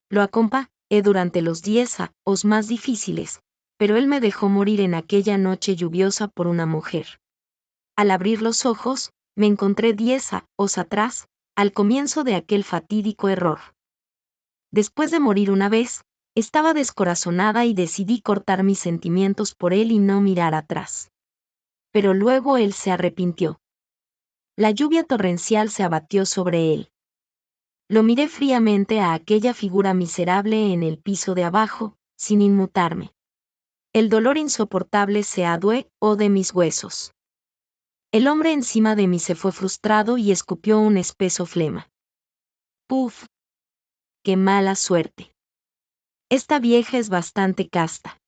Lo acompañé durante los 10 años más difíciles, pero él me dejó morir en aquella noche lluviosa por una mujer. Al abrir los ojos, me encontré 10 años atrás, al comienzo de aquel fatídico error. Después de morir una vez, estaba descorazonada y decidí cortar mis sentimientos por él y no mirar atrás. Pero luego él se arrepintió. La lluvia torrencial se abatió sobre él. Lo miré fríamente a aquella figura miserable en el piso de abajo, sin inmutarme. El dolor insoportable se adueñó de mis huesos. El hombre encima de mí se fue frustrado y escupió un espeso flema. ¡Puf! ¡Qué mala suerte! Esta vieja es bastante casta.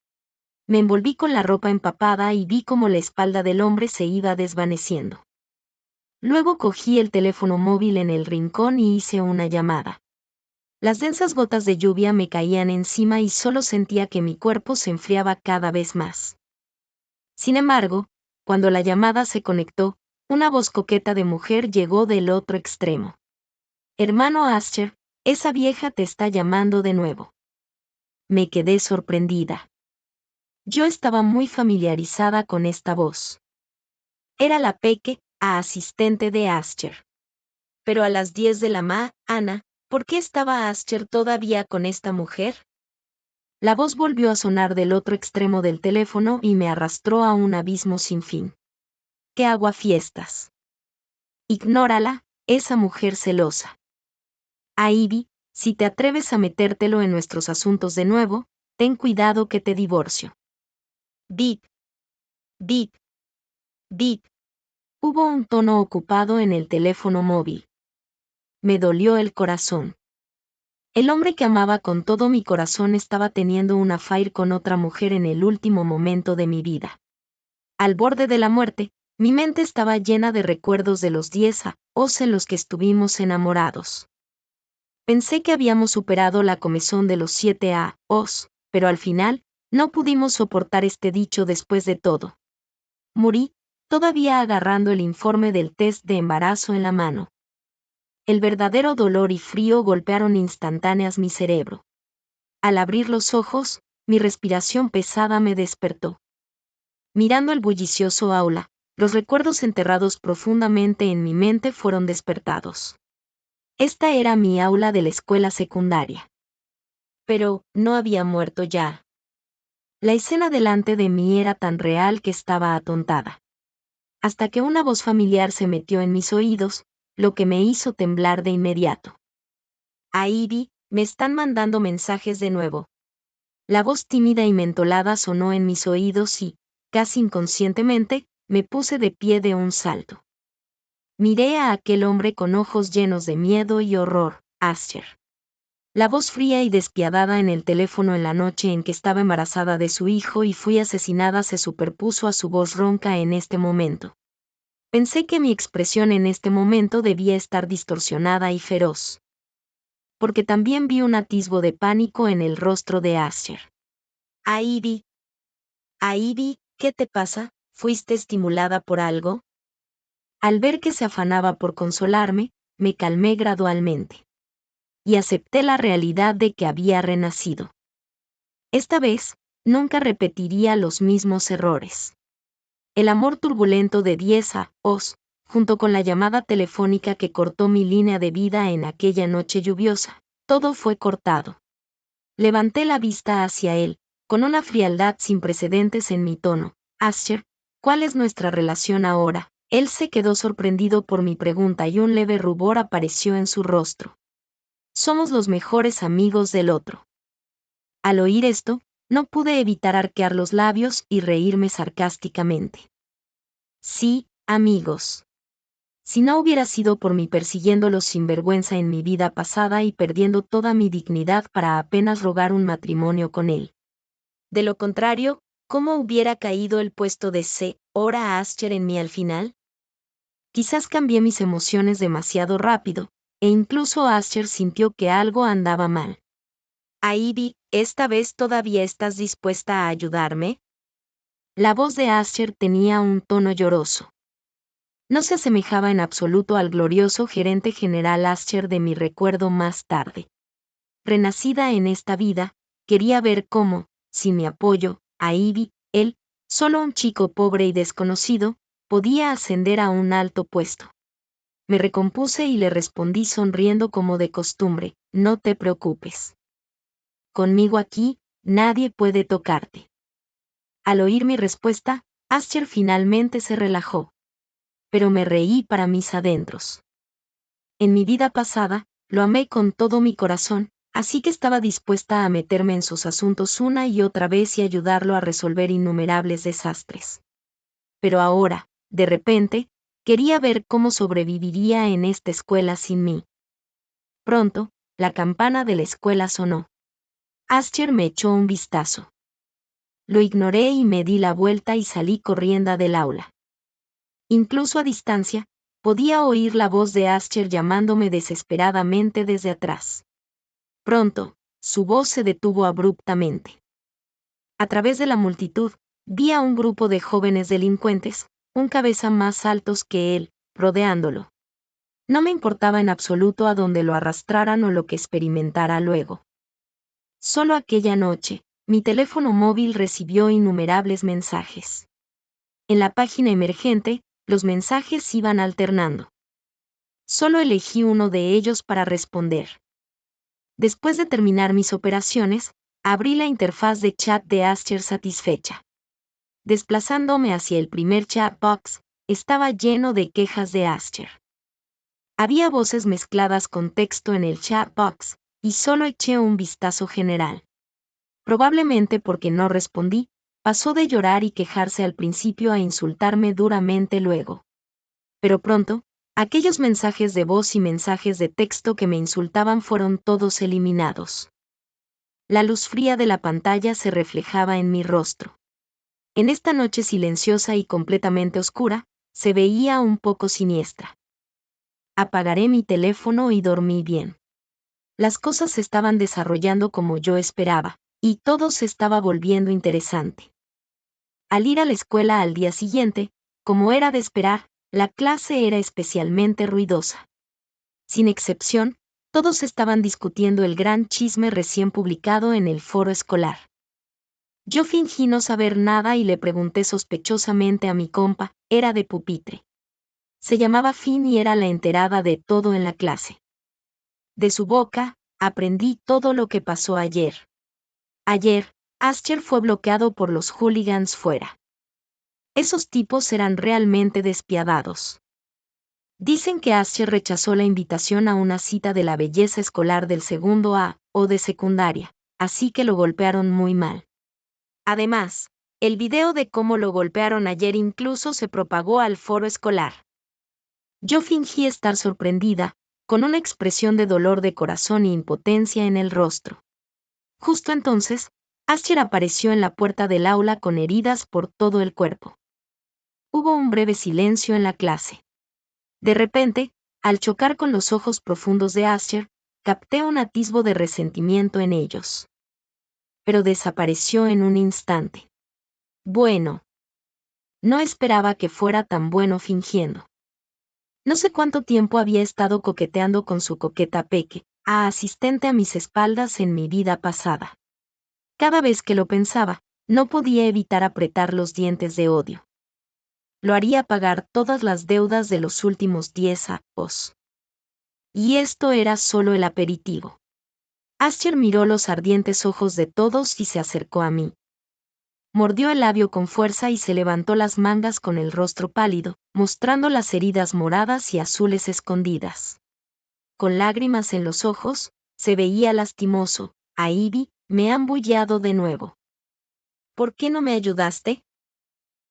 Me envolví con la ropa empapada y vi cómo la espalda del hombre se iba desvaneciendo. Luego cogí el teléfono móvil en el rincón y hice una llamada. Las densas gotas de lluvia me caían encima y solo sentía que mi cuerpo se enfriaba cada vez más. Sin embargo, cuando la llamada se conectó, una voz coqueta de mujer llegó del otro extremo. Hermano Ascher, esa vieja te está llamando de nuevo. Me quedé sorprendida. Yo estaba muy familiarizada con esta voz. Era la asistente de Ascher. Pero a las 10 de la mañana, ¿por qué estaba Ascher todavía con esta mujer? La voz volvió a sonar del otro extremo del teléfono y me arrastró a un abismo sin fin. ¡Qué aguafiestas! Ignórala, esa mujer celosa. Ivy, si te atreves a metértelo en nuestros asuntos de nuevo, ten cuidado que te divorcio. Bip, bip, bip. Hubo un tono ocupado en el teléfono móvil. Me dolió el corazón. El hombre que amaba con todo mi corazón estaba teniendo un affair con otra mujer en el último momento de mi vida. Al borde de la muerte, mi mente estaba llena de recuerdos de los 10 años en los que estuvimos enamorados. Pensé que habíamos superado la comezón de los 7 años, pero al final, no pudimos soportar este dicho después de todo. Morí, todavía agarrando el informe del test de embarazo en la mano. El verdadero dolor y frío golpearon instantáneas mi cerebro. Al abrir los ojos, mi respiración pesada me despertó. Mirando el bullicioso aula, los recuerdos enterrados profundamente en mi mente fueron despertados. Esta era mi aula de la escuela secundaria. Pero, no había muerto ya. La escena delante de mí era tan real que estaba atontada. Hasta que una voz familiar se metió en mis oídos, lo que me hizo temblar de inmediato. Ivy, me están mandando mensajes de nuevo. La voz tímida y mentolada sonó en mis oídos y, casi inconscientemente, me puse de pie de un salto. Miré a aquel hombre con ojos llenos de miedo y horror, Ascher. La voz fría y despiadada en el teléfono en la noche en que estaba embarazada de su hijo y fui asesinada se superpuso a su voz ronca en este momento. Pensé que mi expresión en este momento debía estar distorsionada y feroz. Porque también vi un atisbo de pánico en el rostro de Ascher. Ivy, ¿qué te pasa? ¿Fuiste estimulada por algo? Al ver que se afanaba por consolarme, me calmé gradualmente. Y acepté la realidad de que había renacido. Esta vez, nunca repetiría los mismos errores. El amor turbulento de 10 años, junto con la llamada telefónica que cortó mi línea de vida en aquella noche lluviosa, todo fue cortado. Levanté la vista hacia él, con una frialdad sin precedentes en mi tono. Ascher, ¿cuál es nuestra relación ahora? Él se quedó sorprendido por mi pregunta y un leve rubor apareció en su rostro. Somos los mejores amigos del otro. Al oír esto, no pude evitar arquear los labios y reírme sarcásticamente. Sí, amigos. Si no hubiera sido por mí persiguiéndolos sin vergüenza en mi vida pasada y perdiendo toda mi dignidad para apenas rogar un matrimonio con él. De lo contrario, ¿cómo hubiera caído el puesto de Señora Ascher en mí al final? Quizás cambié mis emociones demasiado rápido, e incluso Ascher sintió que algo andaba mal. Ivy, ¿esta vez todavía estás dispuesta a ayudarme? La voz de Ascher tenía un tono lloroso. No se asemejaba en absoluto al glorioso gerente general Ascher de mi recuerdo más tarde. renacida en esta vida, quería ver cómo, sin mi apoyo, a Ivy, él, solo un chico pobre y desconocido, podía ascender a un alto puesto. Me recompuse y le respondí sonriendo como de costumbre, no te preocupes. Conmigo aquí, nadie puede tocarte. Al oír mi respuesta, Aster finalmente se relajó. Pero me reí para mis adentros. En mi vida pasada, lo amé con todo mi corazón, así que estaba dispuesta a meterme en sus asuntos una y otra vez y ayudarlo a resolver innumerables desastres. Pero ahora, de repente, quería ver cómo sobreviviría en esta escuela sin mí. Pronto, la campana de la escuela sonó. Aster me echó un vistazo. Lo ignoré y me di la vuelta y salí corriendo del aula. Incluso a distancia, podía oír la voz de Aster llamándome desesperadamente desde atrás. Pronto, su voz se detuvo abruptamente. A través de la multitud, vi a un grupo de jóvenes delincuentes, un cabeza más altos que él, rodeándolo. No me importaba en absoluto a dónde lo arrastraran o lo que experimentara luego. Solo aquella noche, mi teléfono móvil recibió innumerables mensajes. En la página emergente, los mensajes iban alternando. Solo elegí uno de ellos para responder. Después de terminar mis operaciones, abrí la interfaz de chat de Aster satisfecha. Desplazándome hacia el primer chat box, estaba lleno de quejas de Aster. Había voces mezcladas con texto en el chat box, y solo eché un vistazo general. Probablemente porque no respondí, pasó de llorar y quejarse al principio a insultarme duramente luego. Pero pronto, aquellos mensajes de voz y mensajes de texto que me insultaban fueron todos eliminados. La luz fría de la pantalla se reflejaba en mi rostro. En esta noche silenciosa y completamente oscura, se veía un poco siniestra. Apagaré mi teléfono y dormí bien. Las cosas se estaban desarrollando como yo esperaba, y todo se estaba volviendo interesante. Al ir a la escuela al día siguiente, como era de esperar, la clase era especialmente ruidosa. Sin excepción, todos estaban discutiendo el gran chisme recién publicado en el foro escolar. Yo fingí no saber nada y le pregunté sospechosamente a mi compa, era de pupitre. Se llamaba Finn y era la enterada de todo en la clase. De su boca, aprendí todo lo que pasó ayer. Ayer, Aster fue bloqueado por los hooligans fuera. Esos tipos eran realmente despiadados. Dicen que Aster rechazó la invitación a una cita de la belleza escolar del segundo A, o de secundaria, así que lo golpearon muy mal. Además, el video de cómo lo golpearon ayer incluso se propagó al foro escolar. Yo fingí estar sorprendida, con una expresión de dolor de corazón e impotencia en el rostro. Justo entonces, Aster apareció en la puerta del aula con heridas por todo el cuerpo. Hubo un breve silencio en la clase. De repente, al chocar con los ojos profundos de Aster, capté un atisbo de resentimiento en ellos. Pero desapareció en un instante. Bueno. No esperaba que fuera tan bueno fingiendo. No sé cuánto tiempo había estado coqueteando con su coqueta Peque, asistente a mis espaldas en mi vida pasada. Cada vez que lo pensaba, no podía evitar apretar los dientes de odio. Lo haría pagar todas las deudas de los últimos 10 años. Y esto era solo el aperitivo. Aster miró los ardientes ojos de todos y se acercó a mí. Mordió el labio con fuerza y se levantó las mangas con el rostro pálido, mostrando las heridas moradas y azules escondidas. Con lágrimas en los ojos, se veía lastimoso. A Ivy, me han bullado de nuevo. ¿Por qué no me ayudaste?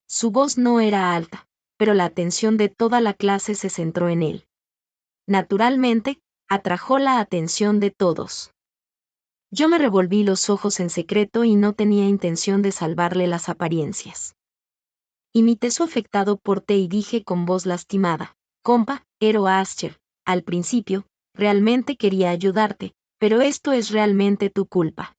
Su voz no era alta, pero la atención de toda la clase se centró en él. Naturalmente, atrajo la atención de todos. Yo me revolví los ojos en secreto y no tenía intención de salvarle las apariencias. Imité su afectado porte y dije con voz lastimada, compa, era Aster, al principio, realmente quería ayudarte, pero esto es realmente tu culpa.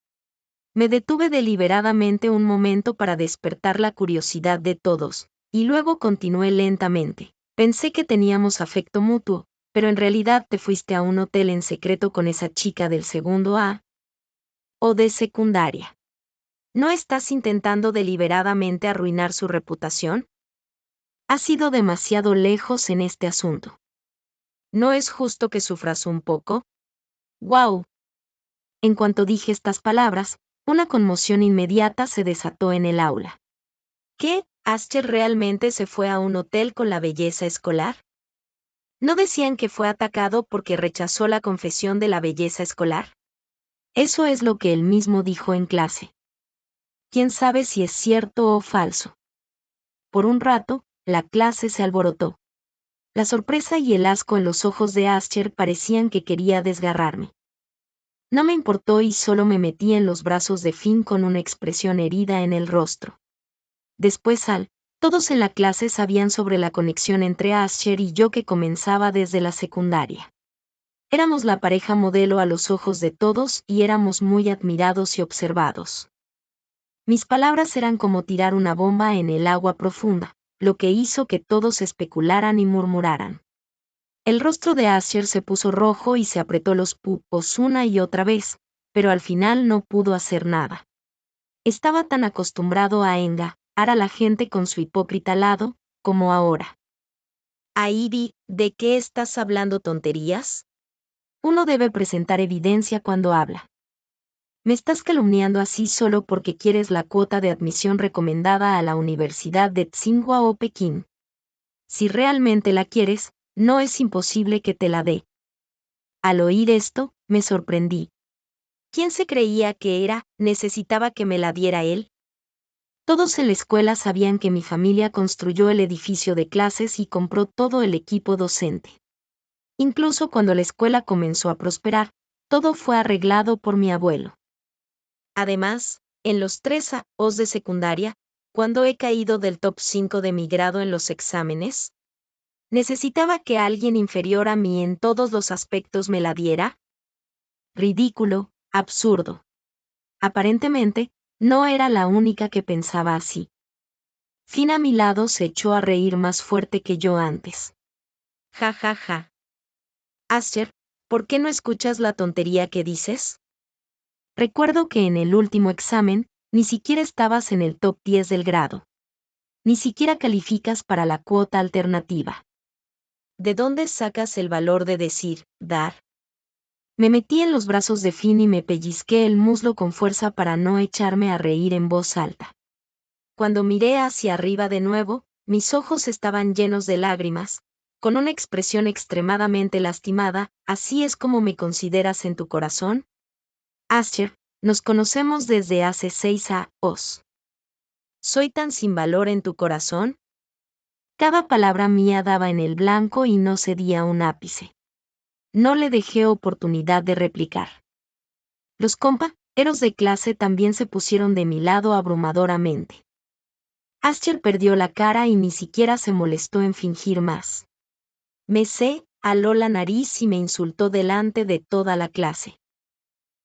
Me detuve deliberadamente un momento para despertar la curiosidad de todos, y luego continué lentamente. Pensé que teníamos afecto mutuo, pero en realidad te fuiste a un hotel en secreto con esa chica del segundo A, o de secundaria. ¿No estás intentando deliberadamente arruinar su reputación? Has ido demasiado lejos en este asunto. ¿No es justo que sufras un poco? ¡Guau! En cuanto dije estas palabras, una conmoción inmediata se desató en el aula. ¿Qué? ¿Ascher realmente se fue a un hotel con la belleza escolar? ¿No decían que fue atacado porque rechazó la confesión de la belleza escolar? Eso es lo que él mismo dijo en clase. ¿Quién sabe si es cierto o falso? Por un rato, la clase se alborotó. La sorpresa y el asco en los ojos de Ascher parecían que quería desgarrarme. No me importó y solo me metí en los brazos de Finn con una expresión herida en el rostro. Después todos en la clase sabían sobre la conexión entre Ascher y yo que comenzaba desde la secundaria. Éramos la pareja modelo a los ojos de todos y éramos muy admirados y observados. Mis palabras eran como tirar una bomba en el agua profunda, lo que hizo que todos especularan y murmuraran. El rostro de Ascher se puso rojo y se apretó los pupos una y otra vez, pero al final no pudo hacer nada. Estaba tan acostumbrado a engañar a la gente con su hipócrita lado, como ahora. Aidi, ¿de qué estás hablando tonterías? Uno debe presentar evidencia cuando habla. Me estás calumniando así solo porque quieres la cuota de admisión recomendada a la Universidad de Tsinghua o Pekín. Si realmente la quieres, no es imposible que te la dé. Al oír esto, me sorprendí. ¿Quién se creía que era? ¿Necesitaba que me la diera él? Todos en la escuela sabían que mi familia construyó el edificio de clases y compró todo el equipo docente. Incluso cuando la escuela comenzó a prosperar, todo fue arreglado por mi abuelo. Además, en los 3 años de secundaria, cuando he caído del top 5 de mi grado en los exámenes, ¿necesitaba que alguien inferior a mí en todos los aspectos me la diera? Ridículo, absurdo. Aparentemente, no era la única que pensaba así. Finn a mi lado se echó a reír más fuerte que yo antes. Ja ja ja. Ascher, ¿por qué no escuchas la tontería que dices? Recuerdo que en el último examen, ni siquiera estabas en el top 10 del grado. Ni siquiera calificas para la cuota alternativa. ¿De dónde sacas el valor de decir, dar? Me metí en los brazos de Finn y me pellizqué el muslo con fuerza para no echarme a reír en voz alta. Cuando miré hacia arriba de nuevo, mis ojos estaban llenos de lágrimas, con una expresión extremadamente lastimada. ¿Así es como me consideras en tu corazón? Ascher, nos conocemos desde hace 6 años. ¿Soy tan sin valor en tu corazón? Cada palabra mía daba en el blanco y no cedía un ápice. No le dejé oportunidad de replicar. Los compañeros de clase también se pusieron de mi lado abrumadoramente. Ascher perdió la cara y ni siquiera se molestó en fingir más. Me aló la nariz y me insultó delante de toda la clase.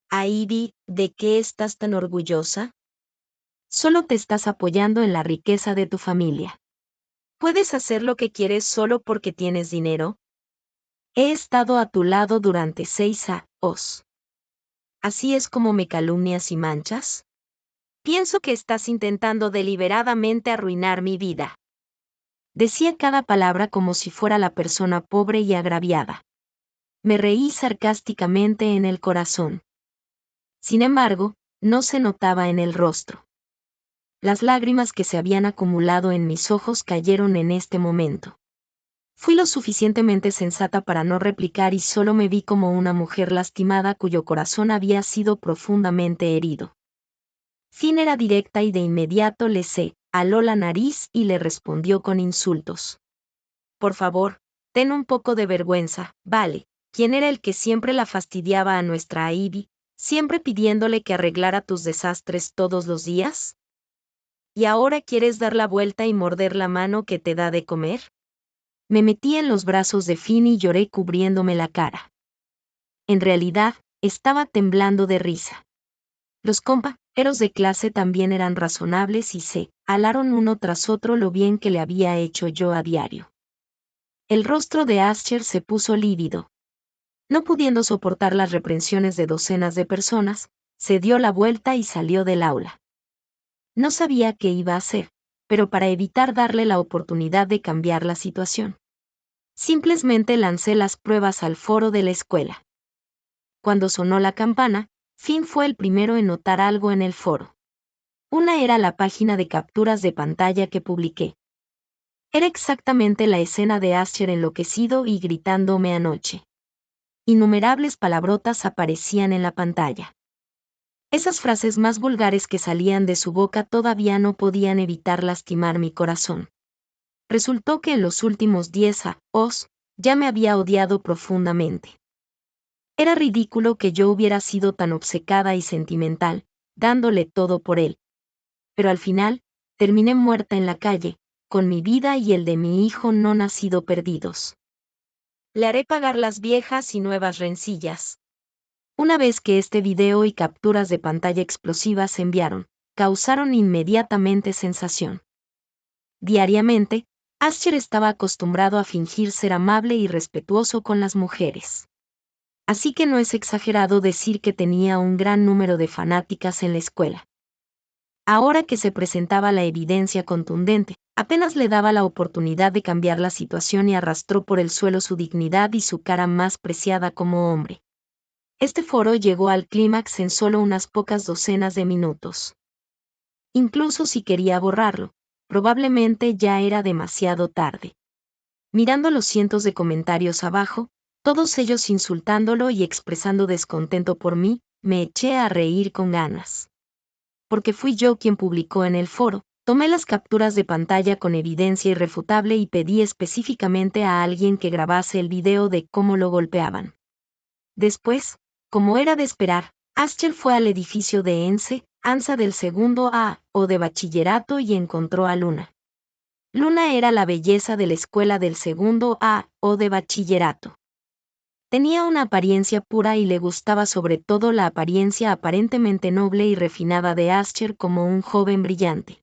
Aidi, ¿de qué estás tan orgullosa? Solo te estás apoyando en la riqueza de tu familia. ¿Puedes hacer lo que quieres solo porque tienes dinero? He estado a tu lado durante 6 años. ¿Así es como me calumnias y manchas? Pienso que estás intentando deliberadamente arruinar mi vida. Decía cada palabra como si fuera la persona pobre y agraviada. Me reí sarcásticamente en el corazón. Sin embargo, no se notaba en el rostro. Las lágrimas que se habían acumulado en mis ojos cayeron en este momento. Fui lo suficientemente sensata para no replicar y solo me vi como una mujer lastimada cuyo corazón había sido profundamente herido. Finn era directa y de inmediato le aló la nariz y le respondió con insultos. Por favor, ten un poco de vergüenza, ¿vale? ¿Quién era el que siempre la fastidiaba a nuestra Ivy, siempre pidiéndole que arreglara tus desastres todos los días? ¿Y ahora quieres dar la vuelta y morder la mano que te da de comer? Me metí en los brazos de Finn y lloré cubriéndome la cara. En realidad, estaba temblando de risa. Los compañeros de clase también eran razonables y se alaron uno tras otro lo bien que le había hecho yo a diario. El rostro de Ascher se puso lívido. No pudiendo soportar las reprensiones de docenas de personas, se dio la vuelta y salió del aula. No sabía qué iba a hacer, pero para evitar darle la oportunidad de cambiar la situación, simplemente lancé las pruebas al foro de la escuela. Cuando sonó la campana, Finn fue el primero en notar algo en el foro. Una era la página de capturas de pantalla que publiqué. Era exactamente la escena de Asher enloquecido y gritándome anoche. Innumerables palabrotas aparecían en la pantalla. Esas frases más vulgares que salían de su boca todavía no podían evitar lastimar mi corazón. Resultó que en los últimos 10 años ya me había odiado profundamente. Era ridículo que yo hubiera sido tan obcecada y sentimental, dándole todo por él. Pero al final, terminé muerta en la calle, con mi vida y el de mi hijo no nacido perdidos. Le haré pagar las viejas y nuevas rencillas. Una vez que este video y capturas de pantalla explosivas se enviaron, causaron inmediatamente sensación. Diariamente, Asher estaba acostumbrado a fingir ser amable y respetuoso con las mujeres. Así que no es exagerado decir que tenía un gran número de fanáticas en la escuela. Ahora que se presentaba la evidencia contundente, apenas le daba la oportunidad de cambiar la situación y arrastró por el suelo su dignidad y su cara más preciada como hombre. Este foro llegó al clímax en solo unas pocas docenas de minutos. Incluso si quería borrarlo, probablemente ya era demasiado tarde. Mirando los cientos de comentarios abajo, todos ellos insultándolo y expresando descontento por mí, me eché a reír con ganas. Porque fui yo quien publicó en el foro, tomé las capturas de pantalla con evidencia irrefutable y pedí específicamente a alguien que grabase el video de cómo lo golpeaban. Después, como era de esperar, Asher fue al edificio de Ansa del segundo A o de bachillerato y encontró a Luna. Luna era la belleza de la escuela del segundo A o de bachillerato. Tenía una apariencia pura y le gustaba sobre todo la apariencia aparentemente noble y refinada de Asher como un joven brillante.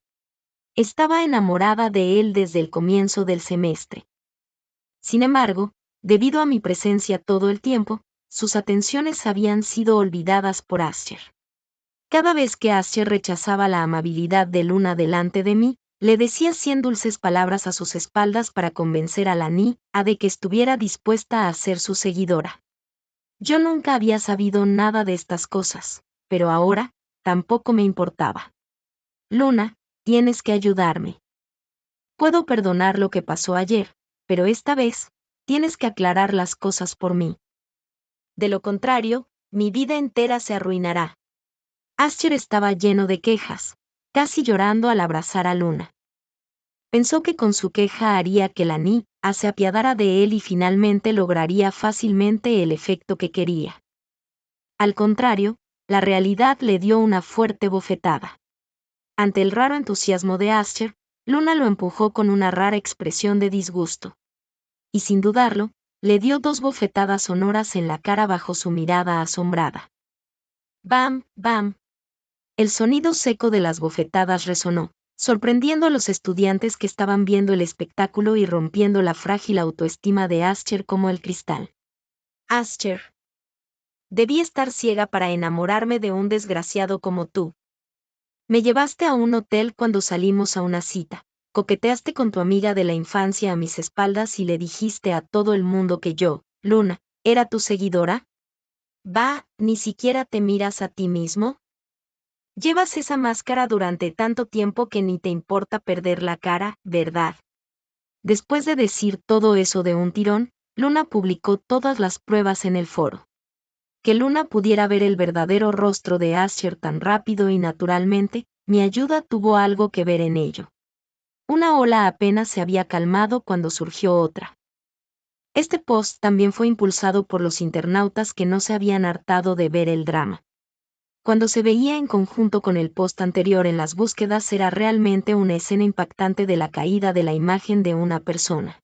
Estaba enamorada de él desde el comienzo del semestre. Sin embargo, debido a mi presencia todo el tiempo, sus atenciones habían sido olvidadas por Asher. Cada vez que Asher rechazaba la amabilidad de Luna delante de mí, le decía 100 dulces palabras a sus espaldas para convencer a la niña de que estuviera dispuesta a ser su seguidora. Yo nunca había sabido nada de estas cosas, pero ahora, tampoco me importaba. Luna, tienes que ayudarme. Puedo perdonar lo que pasó ayer, pero esta vez, tienes que aclarar las cosas por mí. De lo contrario, mi vida entera se arruinará. Asher estaba lleno de quejas, casi llorando al abrazar a Luna. Pensó que con su queja haría que la niña se apiadara de él y finalmente lograría fácilmente el efecto que quería. Al contrario, la realidad le dio una fuerte bofetada. Ante el raro entusiasmo de Asher, Luna lo empujó con una rara expresión de disgusto. Y sin dudarlo, le dio 2 bofetadas sonoras en la cara bajo su mirada asombrada. ¡Bam, bam! El sonido seco de las bofetadas resonó, sorprendiendo a los estudiantes que estaban viendo el espectáculo y rompiendo la frágil autoestima de Asher como el cristal. Asher. Debí estar ciega para enamorarme de un desgraciado como tú. Me llevaste a un hotel cuando salimos a una cita, coqueteaste con tu amiga de la infancia a mis espaldas y le dijiste a todo el mundo que yo, Luna, era tu seguidora. Bah, ¿ni siquiera te miras a ti mismo? Llevas esa máscara durante tanto tiempo que ni te importa perder la cara, ¿verdad? Después de decir todo eso de un tirón, Luna publicó todas las pruebas en el foro. Que Luna pudiera ver el verdadero rostro de Asher tan rápido y naturalmente, mi ayuda tuvo algo que ver en ello. Una ola apenas se había calmado cuando surgió otra. Este post también fue impulsado por los internautas que no se habían hartado de ver el drama. Cuando se veía en conjunto con el post anterior en las búsquedas era realmente una escena impactante de la caída de la imagen de una persona.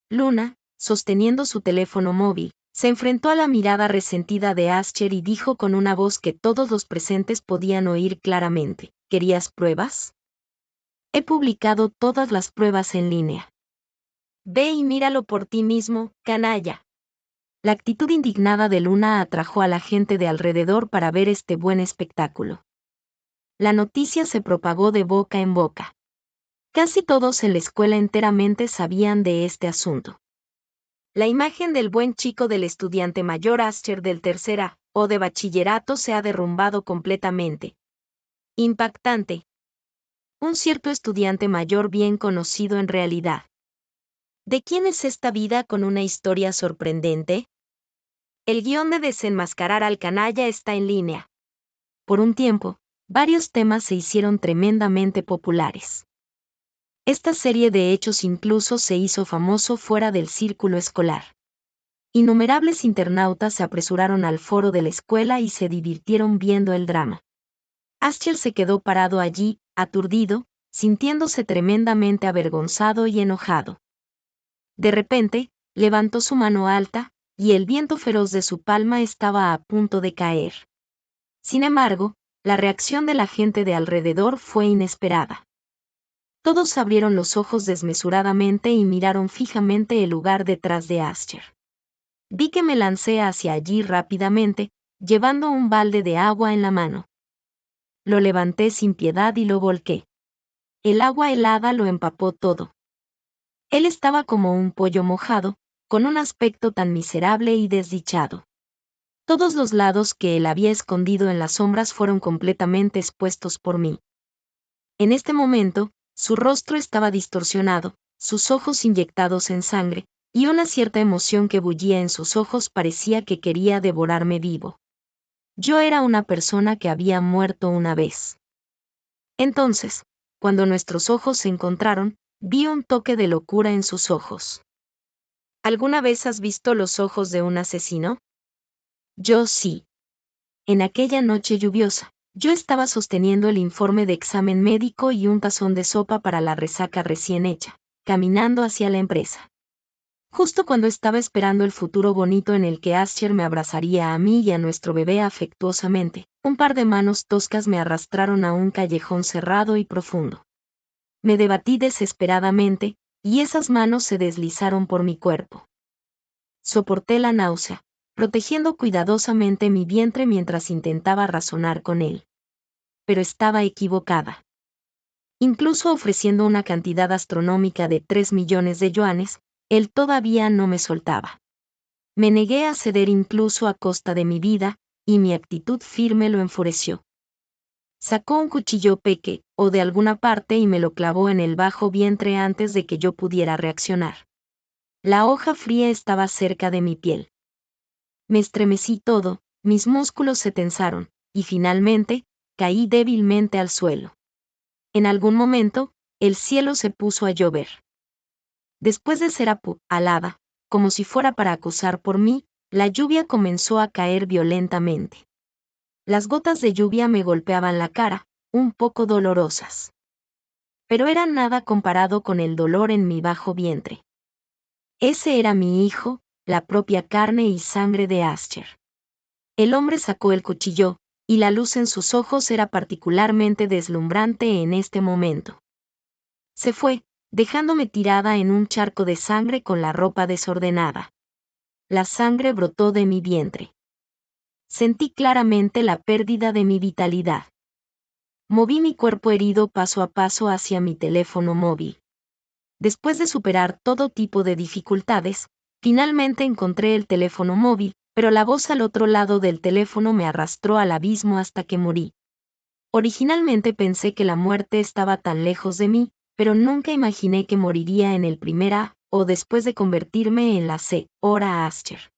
Luna, sosteniendo su teléfono móvil, se enfrentó a la mirada resentida de Asher y dijo con una voz que todos los presentes podían oír claramente, ¿querías pruebas? He publicado todas las pruebas en línea. Ve y míralo por ti mismo, canalla. La actitud indignada de Luna atrajo a la gente de alrededor para ver este buen espectáculo. La noticia se propagó de boca en boca. Casi todos en la escuela enteramente sabían de este asunto. La imagen del buen chico del estudiante mayor Ascher del tercera o de bachillerato se ha derrumbado completamente. Impactante. Un cierto estudiante mayor bien conocido en realidad. ¿De quién es esta vida con una historia sorprendente? El guión de Desenmascarar al canalla está en línea. Por un tiempo, varios temas se hicieron tremendamente populares. Esta serie de hechos incluso se hizo famoso fuera del círculo escolar. Innumerables internautas se apresuraron al foro de la escuela y se divirtieron viendo el drama. Ascher se quedó parado allí, aturdido, sintiéndose tremendamente avergonzado y enojado. De repente, levantó su mano alta, y el viento feroz de su palma estaba a punto de caer. Sin embargo, la reacción de la gente de alrededor fue inesperada. Todos abrieron los ojos desmesuradamente y miraron fijamente el lugar detrás de Ascher. Vi que me lancé hacia allí rápidamente, llevando un balde de agua en la mano. Lo levanté sin piedad y lo volqué. El agua helada lo empapó todo. Él estaba como un pollo mojado, con un aspecto tan miserable y desdichado. Todos los lados que él había escondido en las sombras fueron completamente expuestos por mí. En este momento, su rostro estaba distorsionado, sus ojos inyectados en sangre, y una cierta emoción que bullía en sus ojos parecía que quería devorarme vivo. Yo era una persona que había muerto una vez. Entonces, cuando nuestros ojos se encontraron, vi un toque de locura en sus ojos. ¿Alguna vez has visto los ojos de un asesino? Yo sí. En aquella noche lluviosa, yo estaba sosteniendo el informe de examen médico y un tazón de sopa para la resaca recién hecha, caminando hacia la empresa. Justo cuando estaba esperando el futuro bonito en el que Ascher me abrazaría a mí y a nuestro bebé afectuosamente, un par de manos toscas me arrastraron a un callejón cerrado y profundo. Me debatí desesperadamente, y esas manos se deslizaron por mi cuerpo. Soporté la náusea, protegiendo cuidadosamente mi vientre mientras intentaba razonar con él. Pero estaba equivocada. Incluso ofreciendo una cantidad astronómica de 3 millones de yuanes, él todavía no me soltaba. Me negué a ceder incluso a costa de mi vida, y mi actitud firme lo enfureció. Sacó un cuchillo peque, o de alguna parte y me lo clavó en el bajo vientre antes de que yo pudiera reaccionar. La hoja fría estaba cerca de mi piel. Me estremecí todo, mis músculos se tensaron, y finalmente, caí débilmente al suelo. En algún momento, el cielo se puso a llover. Después de ser apuñalada, como si fuera para acusar por mí, la lluvia comenzó a caer violentamente. Las gotas de lluvia me golpeaban la cara, un poco dolorosas. Pero eran nada comparado con el dolor en mi bajo vientre. Ese era mi hijo, la propia carne y sangre de Ascher. El hombre sacó el cuchillo, y la luz en sus ojos era particularmente deslumbrante en este momento. Se fue, dejándome tirada en un charco de sangre con la ropa desordenada. La sangre brotó de mi vientre. Sentí claramente la pérdida de mi vitalidad. Moví mi cuerpo herido paso a paso hacia mi teléfono móvil. Después de superar todo tipo de dificultades, finalmente encontré el teléfono móvil, pero la voz al otro lado del teléfono me arrastró al abismo hasta que morí. Originalmente pensé que la muerte estaba tan lejos de mí, pero nunca imaginé que moriría en el primer A, o después de convertirme en la hora Ascher.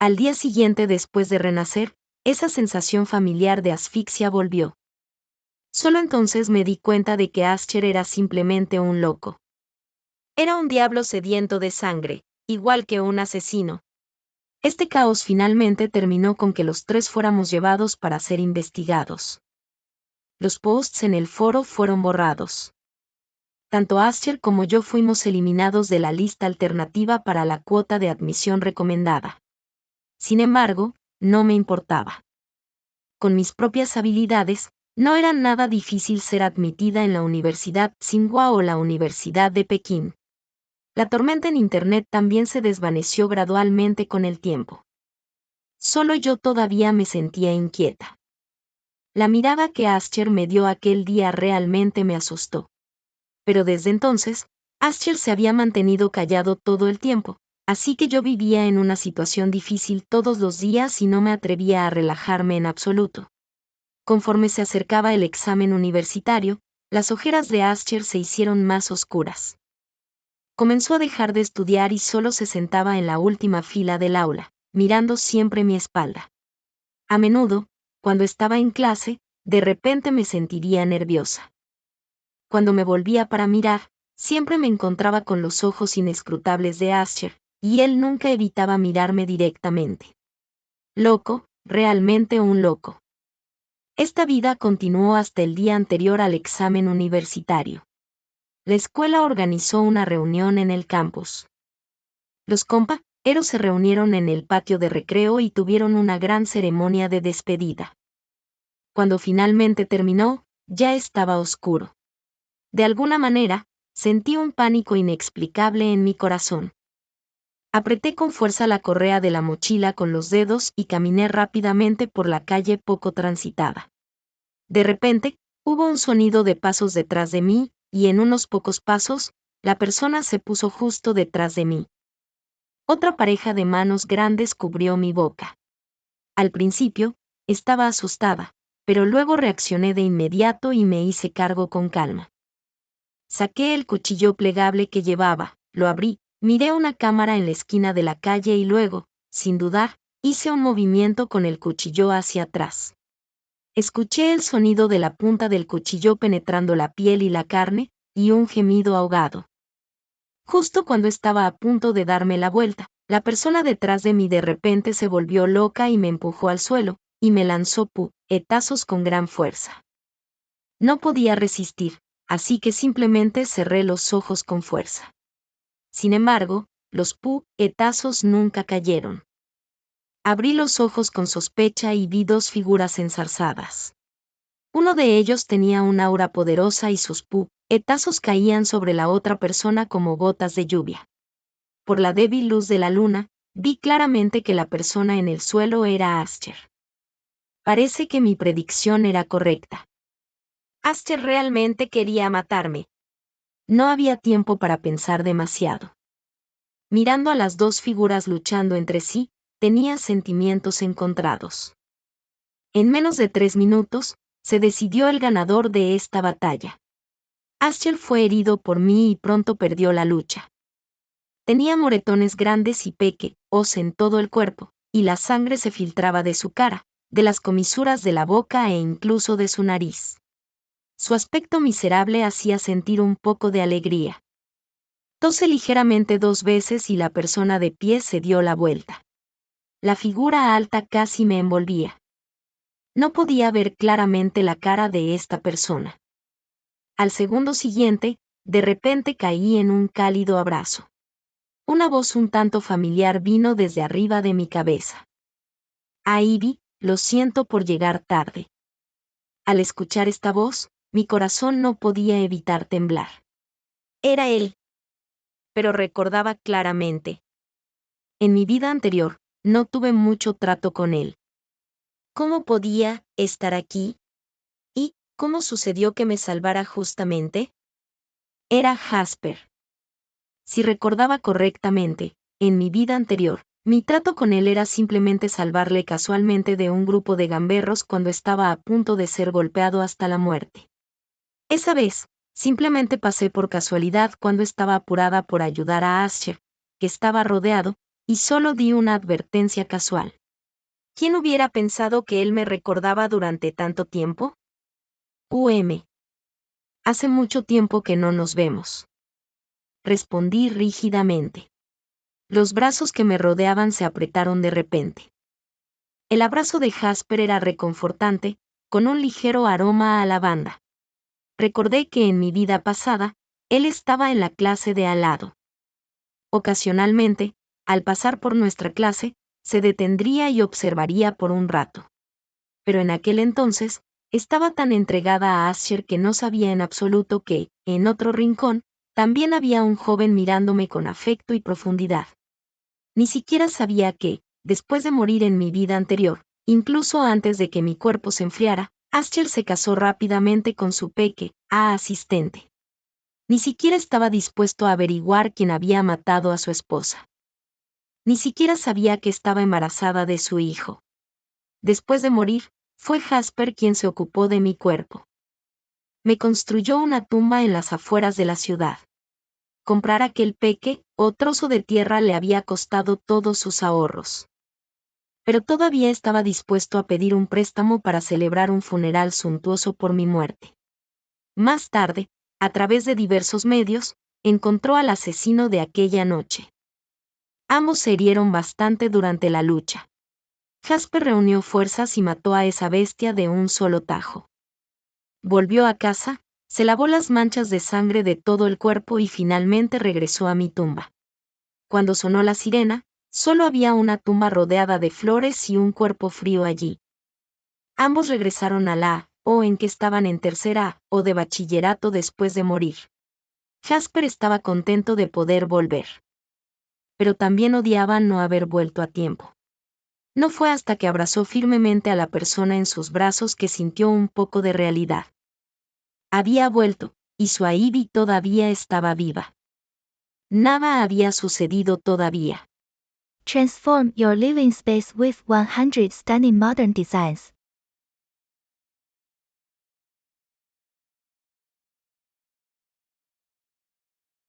Al día siguiente después de renacer, esa sensación familiar de asfixia volvió. Solo entonces me di cuenta de que Ascher era simplemente un loco. Era un diablo sediento de sangre, igual que un asesino. Este caos finalmente terminó con que los tres fuéramos llevados para ser investigados. Los posts en el foro fueron borrados. Tanto Ascher como yo fuimos eliminados de la lista alternativa para la cuota de admisión recomendada. Sin embargo, no me importaba. Con mis propias habilidades, no era nada difícil ser admitida en la Universidad Tsinghua o la Universidad de Pekín. La tormenta en Internet también se desvaneció gradualmente con el tiempo. Solo yo todavía me sentía inquieta. La mirada que Ascher me dio aquel día realmente me asustó. Pero desde entonces, Ascher se había mantenido callado todo el tiempo, así que yo vivía en una situación difícil todos los días y no me atrevía a relajarme en absoluto. Conforme se acercaba el examen universitario, las ojeras de Ascher se hicieron más oscuras. Comenzó a dejar de estudiar y solo se sentaba en la última fila del aula, mirando siempre mi espalda. A menudo, cuando estaba en clase, de repente me sentiría nerviosa. Cuando me volvía para mirar, siempre me encontraba con los ojos inescrutables de Ascher, y él nunca evitaba mirarme directamente. Loco, realmente un loco. Esta vida continuó hasta el día anterior al examen universitario. La escuela organizó una reunión en el campus. Los compañeros se reunieron en el patio de recreo y tuvieron una gran ceremonia de despedida. Cuando finalmente terminó, ya estaba oscuro. De alguna manera, sentí un pánico inexplicable en mi corazón. Apreté con fuerza la correa de la mochila con los dedos y caminé rápidamente por la calle poco transitada. De repente, hubo un sonido de pasos detrás de mí, y en unos pocos pasos, la persona se puso justo detrás de mí. Otra pareja de manos grandes cubrió mi boca. Al principio, estaba asustada, pero luego reaccioné de inmediato y me hice cargo con calma. Saqué el cuchillo plegable que llevaba, lo abrí, miré una cámara en la esquina de la calle y luego, sin dudar, hice un movimiento con el cuchillo hacia atrás. Escuché el sonido de la punta del cuchillo penetrando la piel y la carne, y un gemido ahogado. Justo cuando estaba a punto de darme la vuelta, la persona detrás de mí de repente se volvió loca y me empujó al suelo, y me lanzó puñetazos con gran fuerza. No podía resistir, así que simplemente cerré los ojos con fuerza. Sin embargo, los puñetazos nunca cayeron. Abrí los ojos con sospecha y vi dos figuras enzarzadas. Uno de ellos tenía un aura poderosa y sus puñetazos caían sobre la otra persona como gotas de lluvia. Por la débil luz de la luna, vi claramente que la persona en el suelo era Ascher. Parece que mi predicción era correcta. Ascher realmente quería matarme. No había tiempo para pensar demasiado. Mirando a las dos figuras luchando entre sí, tenía sentimientos encontrados. En menos de 3 minutos, se decidió el ganador de esta batalla. Ascher fue herido por mí y pronto perdió la lucha. Tenía moretones grandes y pequeños en todo el cuerpo, y la sangre se filtraba de su cara, de las comisuras de la boca e incluso de su nariz. Su aspecto miserable hacía sentir un poco de alegría. Tose ligeramente 2 veces y la persona de pie se dio la vuelta. La figura alta casi me envolvía. No podía ver claramente la cara de esta persona. Al segundo siguiente, de repente caí en un cálido abrazo. Una voz un tanto familiar vino desde arriba de mi cabeza. Ivy, lo siento por llegar tarde. Al escuchar esta voz, mi corazón no podía evitar temblar. Era él. Pero recordaba claramente. En mi vida anterior, no tuve mucho trato con él. ¿Cómo podía estar aquí? ¿Y cómo sucedió que me salvara justamente? Era Jasper. Si recordaba correctamente, en mi vida anterior, mi trato con él era simplemente salvarle casualmente de un grupo de gamberros cuando estaba a punto de ser golpeado hasta la muerte. Esa vez, simplemente pasé por casualidad cuando estaba apurada por ayudar a Asher, que estaba rodeado, y solo di una advertencia casual. ¿Quién hubiera pensado que él me recordaba durante tanto tiempo? Hace mucho tiempo que no nos vemos. Respondí rígidamente. Los brazos que me rodeaban se apretaron de repente. El abrazo de Jasper era reconfortante, con un ligero aroma a lavanda. Recordé que en mi vida pasada, él estaba en la clase de al lado. Ocasionalmente, al pasar por nuestra clase, se detendría y observaría por un rato. Pero en aquel entonces, estaba tan entregada a Asher que no sabía en absoluto que, en otro rincón, también había un joven mirándome con afecto y profundidad. Ni siquiera sabía que, después de morir en mi vida anterior, incluso antes de que mi cuerpo se enfriara, Ascher se casó rápidamente con su asistente. Ni siquiera estaba dispuesto a averiguar quién había matado a su esposa. Ni siquiera sabía que estaba embarazada de su hijo. Después de morir, fue Jasper quien se ocupó de mi cuerpo. Me construyó una tumba en las afueras de la ciudad. Comprar aquel trozo de tierra le había costado todos sus ahorros. Pero todavía estaba dispuesto a pedir un préstamo para celebrar un funeral suntuoso por mi muerte. Más tarde, a través de diversos medios, encontró al asesino de aquella noche. Ambos se hirieron bastante durante la lucha. Jasper reunió fuerzas y mató a esa bestia de un solo tajo. Volvió a casa, se lavó las manchas de sangre de todo el cuerpo y finalmente regresó a mi tumba. Cuando sonó la sirena, solo había una tumba rodeada de flores y un cuerpo frío allí. Ambos regresaron a la en que estaban en tercera de bachillerato después de morir. Jasper estaba contento de poder volver. Pero también odiaba no haber vuelto a tiempo. No fue hasta que abrazó firmemente a la persona en sus brazos que sintió un poco de realidad. Había vuelto, y su Ivy todavía estaba viva. Nada había sucedido todavía. Transform your living space with 100 stunning modern designs.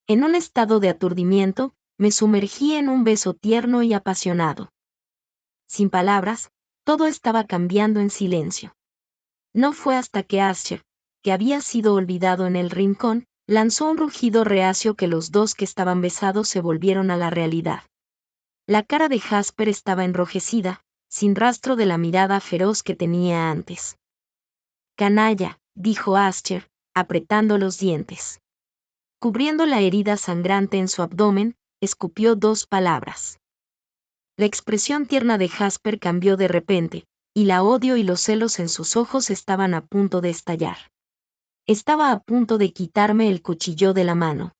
En un estado de aturdimiento, me sumergí en un beso tierno y apasionado. Sin palabras, todo estaba cambiando en silencio. No fue hasta que Ascher, que había sido olvidado en el rincón, lanzó un rugido reacio que los dos que estaban besados se volvieron a la realidad. La cara de Jasper estaba enrojecida, sin rastro de la mirada feroz que tenía antes. «Canalla», dijo Ascher, apretando los dientes. Cubriendo la herida sangrante en su abdomen, escupió 2 palabras. La expresión tierna de Jasper cambió de repente, y la odio y los celos en sus ojos estaban a punto de estallar. Estaba a punto de quitarme el cuchillo de la mano.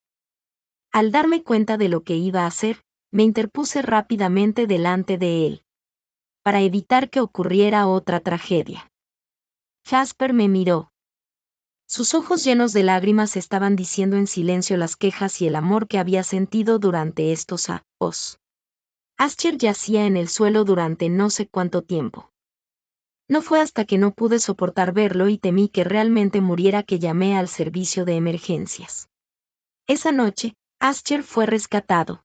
Al darme cuenta de lo que iba a hacer, me interpuse rápidamente delante de él, para evitar que ocurriera otra tragedia. Jasper me miró. Sus ojos llenos de lágrimas estaban diciendo en silencio las quejas y el amor que había sentido durante estos años. Ascher yacía en el suelo durante no sé cuánto tiempo. No fue hasta que no pude soportar verlo y temí que realmente muriera que llamé al servicio de emergencias. Esa noche, Ascher fue rescatado.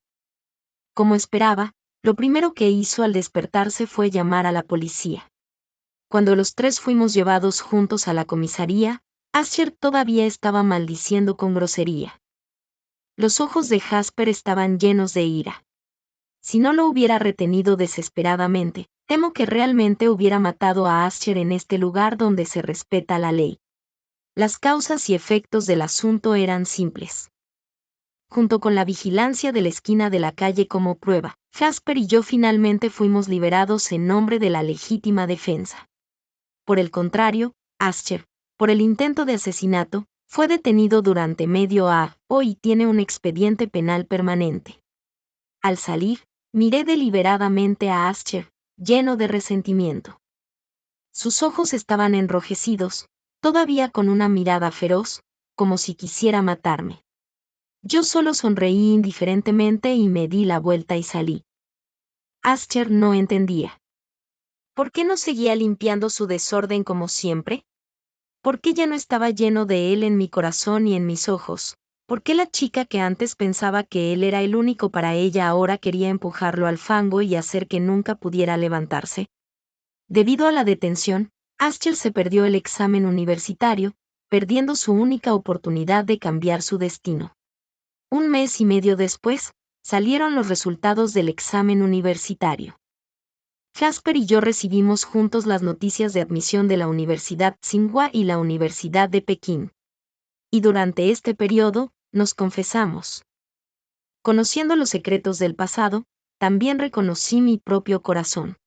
Como esperaba, lo primero que hizo al despertarse fue llamar a la policía. Cuando los 3 fuimos llevados juntos a la comisaría, Ascher todavía estaba maldiciendo con grosería. Los ojos de Jasper estaban llenos de ira. Si no lo hubiera retenido desesperadamente, temo que realmente hubiera matado a Ascher en este lugar donde se respeta la ley. Las causas y efectos del asunto eran simples. Junto con la vigilancia de la esquina de la calle como prueba, Jasper y yo finalmente fuimos liberados en nombre de la legítima defensa. Por el contrario, Ascher, por el intento de asesinato, fue detenido durante medio año y tiene un expediente penal permanente. Al salir, miré deliberadamente a Ascher, lleno de resentimiento. Sus ojos estaban enrojecidos, todavía con una mirada feroz, como si quisiera matarme. Yo solo sonreí indiferentemente y me di la vuelta y salí. Ascher no entendía. ¿Por qué no seguía limpiando su desorden como siempre? ¿Por qué ya no estaba lleno de él en mi corazón y en mis ojos? ¿Por qué la chica que antes pensaba que él era el único para ella ahora quería empujarlo al fango y hacer que nunca pudiera levantarse? Debido a la detención, Ascher se perdió el examen universitario, perdiendo su única oportunidad de cambiar su destino. 1 mes y medio después, salieron los resultados del examen universitario. Jasper y yo recibimos juntos las noticias de admisión de la Universidad Tsinghua y la Universidad de Pekín. Y durante este periodo, nos confesamos. Conociendo los secretos del pasado, también reconocí mi propio corazón.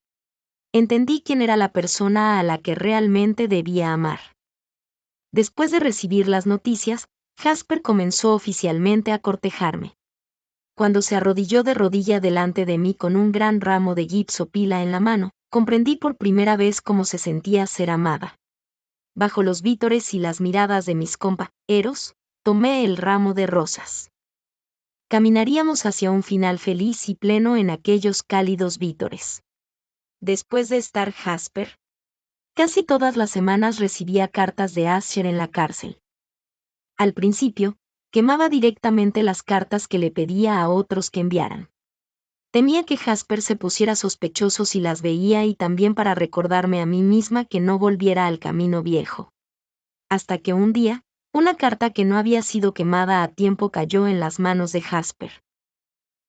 Entendí quién era la persona a la que realmente debía amar. Después de recibir las noticias, Jasper comenzó oficialmente a cortejarme. Cuando se arrodilló de rodilla delante de mí con un gran ramo de gipsopila en la mano, comprendí por primera vez cómo se sentía ser amada. Bajo los vítores y las miradas de mis compañeros, tomé el ramo de rosas. Caminaríamos hacia un final feliz y pleno en aquellos cálidos vítores. Después de estar Jasper, casi todas las semanas recibía cartas de Asher en la cárcel. Al principio, quemaba directamente las cartas que le pedía a otros que enviaran. Temía que Jasper se pusiera sospechoso si las veía y también para recordarme a mí misma que no volviera al camino viejo. Hasta que un día, una carta que no había sido quemada a tiempo cayó en las manos de Jasper.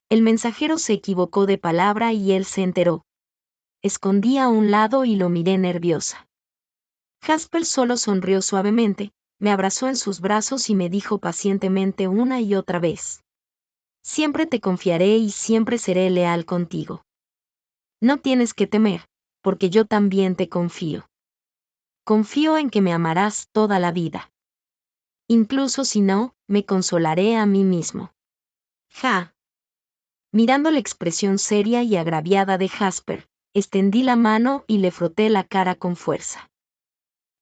El mensajero se equivocó de palabra y él se enteró. Escondí a un lado y lo miré nerviosa. Jasper solo sonrió suavemente, me abrazó en sus brazos y me dijo pacientemente una y otra vez: siempre te confiaré y siempre seré leal contigo. No tienes que temer, porque yo también te confío. Confío en que me amarás toda la vida. Incluso si no, me consolaré a mí mismo. Ja. Mirando la expresión seria y agraviada de Jasper, extendí la mano y le froté la cara con fuerza.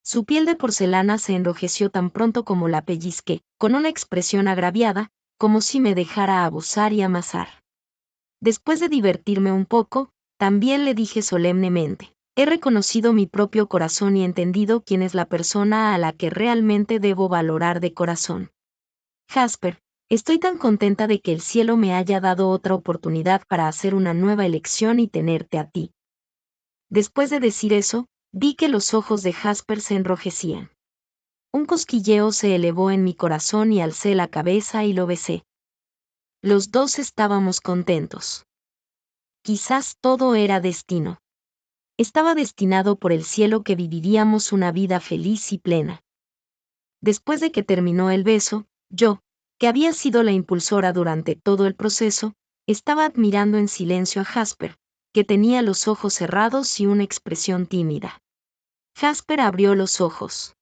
Su piel de porcelana se enrojeció tan pronto como la pellizqué, con una expresión agraviada, como si me dejara abusar y amasar. Después de divertirme un poco, también le dije solemnemente: he reconocido mi propio corazón y entendido quién es la persona a la que realmente debo valorar de corazón. Jasper, estoy tan contenta de que el cielo me haya dado otra oportunidad para hacer una nueva elección y tenerte a ti. Después de decir eso, vi que los ojos de Jasper se enrojecían. Un cosquilleo se elevó en mi corazón y alcé la cabeza y lo besé. Los dos estábamos contentos. Quizás todo era destino. Estaba destinado por el cielo que viviríamos una vida feliz y plena. Después de que terminó el beso, yo, que había sido la impulsora durante todo el proceso, estaba admirando en silencio a Jasper, que tenía los ojos cerrados y una expresión tímida. Jasper abrió los ojos.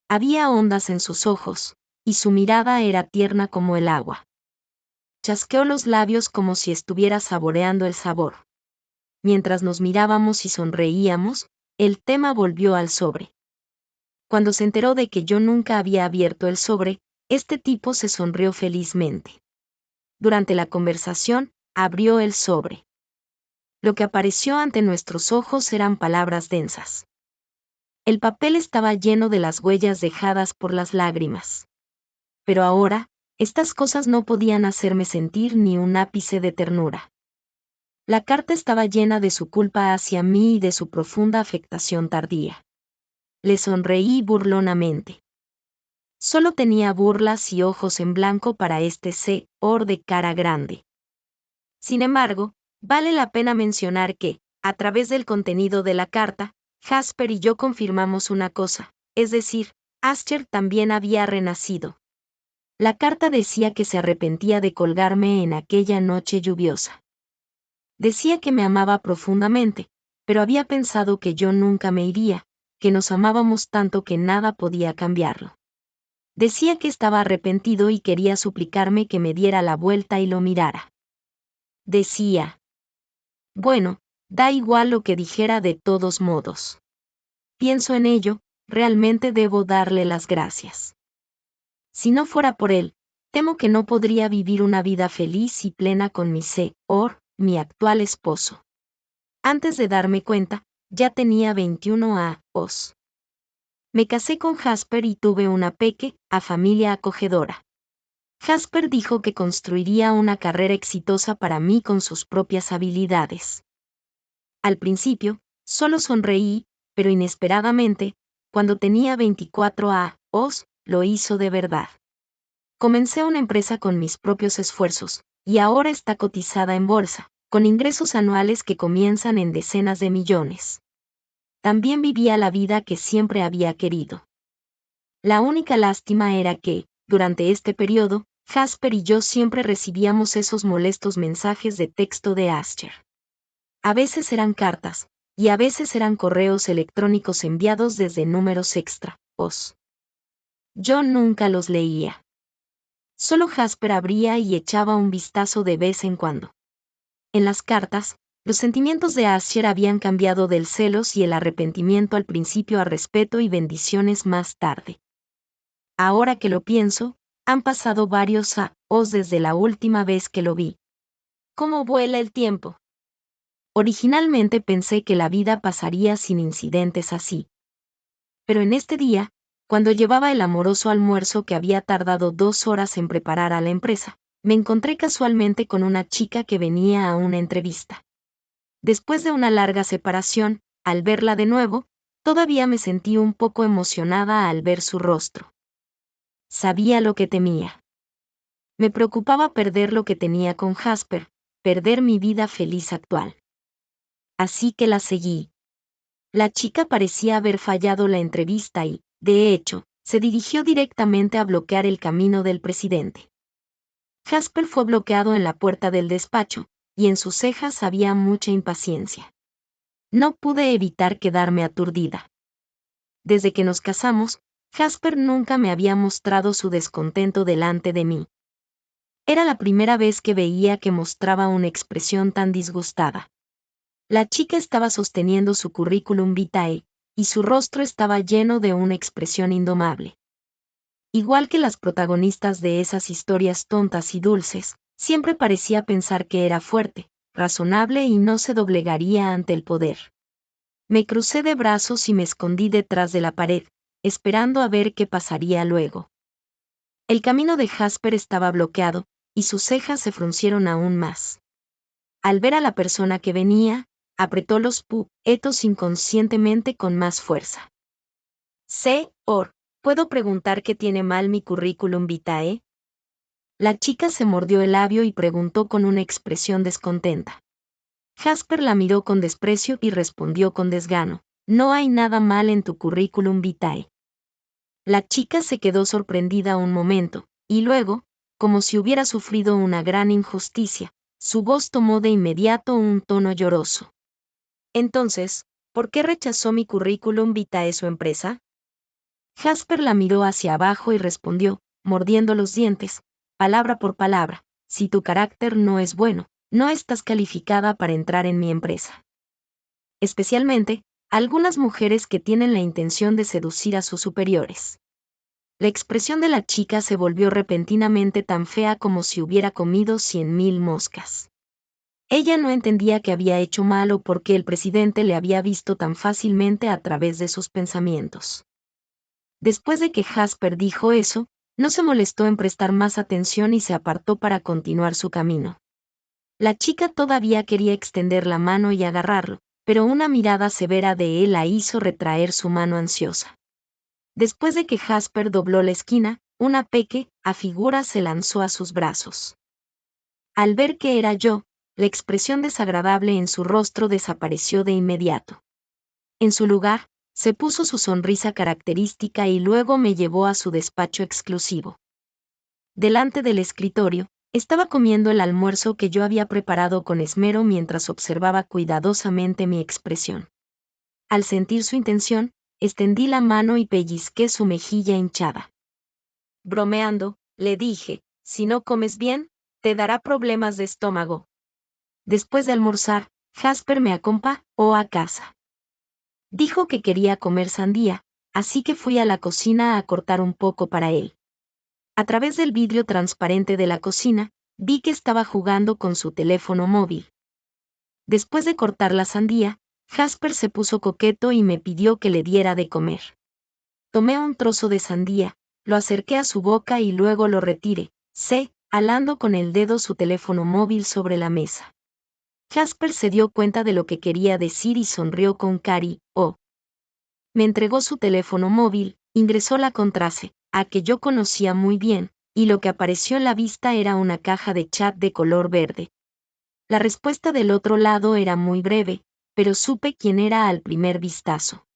Había ondas en sus ojos, y su mirada era tierna como el agua. Chasqueó los labios como si estuviera saboreando el sabor. Mientras nos mirábamos y sonreíamos, el tema volvió al sobre. Cuando se enteró de que yo nunca había abierto el sobre, este tipo se sonrió felizmente. Durante la conversación, abrió el sobre. Lo que apareció ante nuestros ojos eran palabras densas. El papel estaba lleno de las huellas dejadas por las lágrimas. Pero ahora, estas cosas no podían hacerme sentir ni un ápice de ternura. La carta estaba llena de su culpa hacia mí y de su profunda afectación tardía. Le sonreí burlonamente. Solo tenía burlas y ojos en blanco para este señor de cara grande. Sin embargo, vale la pena mencionar que, a través del contenido de la carta, Jasper y yo confirmamos una cosa, es decir, Asher también había renacido. La carta decía que se arrepentía de colgarme en aquella noche lluviosa. Decía que me amaba profundamente, pero había pensado que yo nunca me iría, que nos amábamos tanto que nada podía cambiarlo. Decía que estaba arrepentido y quería suplicarme que me diera la vuelta y lo mirara. Decía: bueno, da igual lo que dijera de todos modos. Pienso en ello, realmente debo darle las gracias. Si no fuera por él, temo que no podría vivir una vida feliz y plena con mi señor, mi actual esposo. Antes de darme cuenta, ya tenía 21 años. Me casé con Jasper y tuve una pequeña familia acogedora. Jasper dijo que construiría una carrera exitosa para mí con sus propias habilidades. Al principio, solo sonreí, pero inesperadamente, cuando tenía 24 años, lo hizo de verdad. Comencé una empresa con mis propios esfuerzos, y ahora está cotizada en bolsa, con ingresos anuales que comienzan en decenas de millones. También vivía la vida que siempre había querido. La única lástima era que, durante este periodo, Jasper y yo siempre recibíamos esos molestos mensajes de texto de Asher. A veces eran cartas, y a veces eran correos electrónicos enviados desde números extras. Yo nunca los leía. Solo Jasper abría y echaba un vistazo de vez en cuando. En las cartas, los sentimientos de Asher habían cambiado del celos y el arrepentimiento al principio a respeto y bendiciones más tarde. Ahora que lo pienso, han pasado varios años desde la última vez que lo vi. ¿Cómo vuela el tiempo? Originalmente pensé que la vida pasaría sin incidentes así. Pero en este día, cuando llevaba el amoroso almuerzo que había tardado 2 horas en preparar a la empresa, me encontré casualmente con una chica que venía a una entrevista. Después de una larga separación, al verla de nuevo, todavía me sentí un poco emocionada al ver su rostro. Sabía lo que temía. Me preocupaba perder lo que tenía con Jasper, perder mi vida feliz actual. Así que la seguí. La chica parecía haber fallado la entrevista y, de hecho, se dirigió directamente a bloquear el camino del presidente. Jasper fue bloqueado en la puerta del despacho, y en sus cejas había mucha impaciencia. No pude evitar quedarme aturdida. Desde que nos casamos, Jasper nunca me había mostrado su descontento delante de mí. Era la primera vez que veía que mostraba una expresión tan disgustada. La chica estaba sosteniendo su currículum vitae, y su rostro estaba lleno de una expresión indomable. Igual que las protagonistas de esas historias tontas y dulces, siempre parecía pensar que era fuerte, razonable y no se doblegaría ante el poder. Me crucé de brazos y me escondí detrás de la pared, esperando a ver qué pasaría luego. El camino de Jasper estaba bloqueado, y sus cejas se fruncieron aún más. Al ver a la persona que venía, apretó los puños inconscientemente con más fuerza. ¿Puedo preguntar qué tiene mal mi currículum vitae? La chica se mordió el labio y preguntó con una expresión descontenta. Jasper la miró con desprecio y respondió con desgano: no hay nada mal en tu currículum vitae. La chica se quedó sorprendida un momento, y luego, como si hubiera sufrido una gran injusticia, su voz tomó de inmediato un tono lloroso. Entonces, ¿por qué rechazó mi currículum vitae su empresa? Jasper la miró hacia abajo y respondió, mordiendo los dientes, palabra por palabra: si tu carácter no es bueno, no estás calificada para entrar en mi empresa. Especialmente, algunas mujeres que tienen la intención de seducir a sus superiores. La expresión de la chica se volvió repentinamente tan fea como si hubiera comido 100.000 moscas. Ella no entendía que había hecho mal o por qué el presidente le había visto tan fácilmente a través de sus pensamientos. Después de que Jasper dijo eso, no se molestó en prestar más atención y se apartó para continuar su camino. La chica todavía quería extender la mano y agarrarlo, pero una mirada severa de él la hizo retraer su mano ansiosa. Después de que Jasper dobló la esquina, una pequeña figura se lanzó a sus brazos. Al ver que era yo, la expresión desagradable en su rostro desapareció de inmediato. En su lugar, se puso su sonrisa característica y luego me llevó a su despacho exclusivo. Delante del escritorio, estaba comiendo el almuerzo que yo había preparado con esmero mientras observaba cuidadosamente mi expresión. Al sentir su intención, extendí la mano y pellizqué su mejilla hinchada. Bromeando, le dije: si no comes bien, te dará problemas de estómago. Después de almorzar, Jasper me acompañó a casa. Dijo que quería comer sandía, así que fui a la cocina a cortar un poco para él. A través del vidrio transparente de la cocina, vi que estaba jugando con su teléfono móvil. Después de cortar la sandía, Jasper se puso coqueto y me pidió que le diera de comer. Tomé un trozo de sandía, lo acerqué a su boca y luego lo retiré, alando con el dedo su teléfono móvil sobre la mesa. Jasper se dio cuenta de lo que quería decir y sonrió con cariño. Me entregó su teléfono móvil, ingresó la contraseña, que yo conocía muy bien, y lo que apareció en la vista era una caja de chat de color verde. La respuesta del otro lado era muy breve, pero supe quién era al primer vistazo.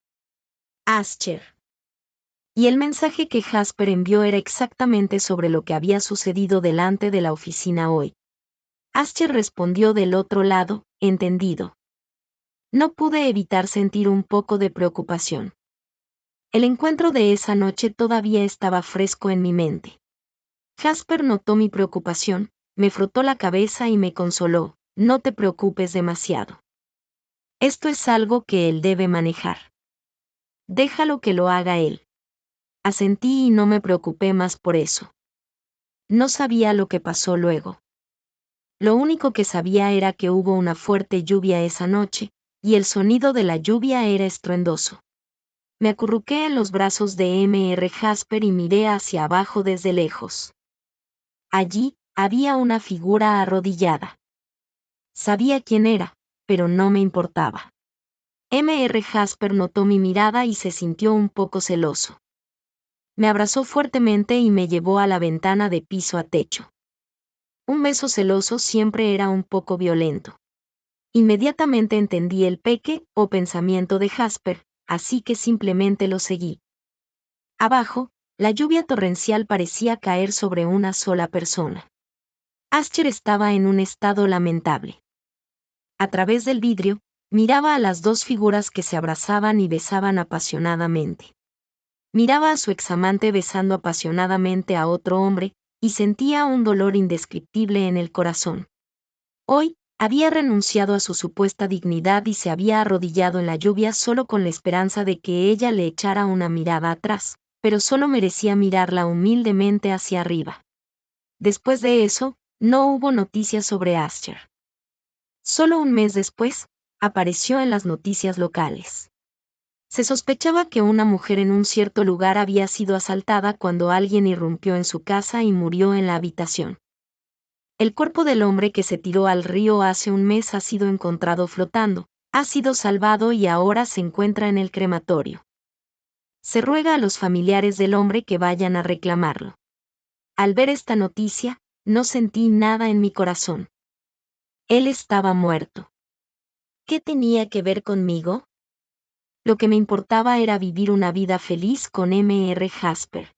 Asher. Y el mensaje que Jasper envió era exactamente sobre lo que había sucedido delante de la oficina hoy. Asher respondió del otro lado: entendido. No pude evitar sentir un poco de preocupación. El encuentro de esa noche todavía estaba fresco en mi mente. Jasper notó mi preocupación, me frotó la cabeza y me consoló: no te preocupes demasiado. Esto es algo que él debe manejar. Déjalo que lo haga él. Asentí y no me preocupé más por eso. No sabía lo que pasó luego. Lo único que sabía era que hubo una fuerte lluvia esa noche, y el sonido de la lluvia era estruendoso. Me acurruqué en los brazos de Mr. Jasper y miré hacia abajo desde lejos. Allí había una figura arrodillada. Sabía quién era, pero no me importaba. Mr. Jasper notó mi mirada y se sintió un poco celoso. Me abrazó fuertemente y me llevó a la ventana de piso a techo. Un beso celoso siempre era un poco violento. Inmediatamente entendí el peque o pensamiento de Jasper, así que simplemente lo seguí. Abajo, la lluvia torrencial parecía caer sobre una sola persona. Ascher estaba en un estado lamentable. A través del vidrio, miraba a las dos figuras que se abrazaban y besaban apasionadamente. Miraba a su examante besando apasionadamente a otro hombre, y sentía un dolor indescriptible en el corazón. Hoy, había renunciado a su supuesta dignidad y se había arrodillado en la lluvia solo con la esperanza de que ella le echara una mirada atrás, pero solo merecía mirarla humildemente hacia arriba. Después de eso, no hubo noticias sobre Ascher. Solo un mes después, apareció en las noticias locales. Se sospechaba que una mujer en un cierto lugar había sido asaltada cuando alguien irrumpió en su casa y murió en la habitación. El cuerpo del hombre que se tiró al río hace un mes ha sido encontrado flotando, ha sido salvado y ahora se encuentra en el crematorio. Se ruega a los familiares del hombre que vayan a reclamarlo. Al ver esta noticia, no sentí nada en mi corazón. Él estaba muerto. ¿Qué tenía que ver conmigo? Lo que me importaba era vivir una vida feliz con Mr. Jasper.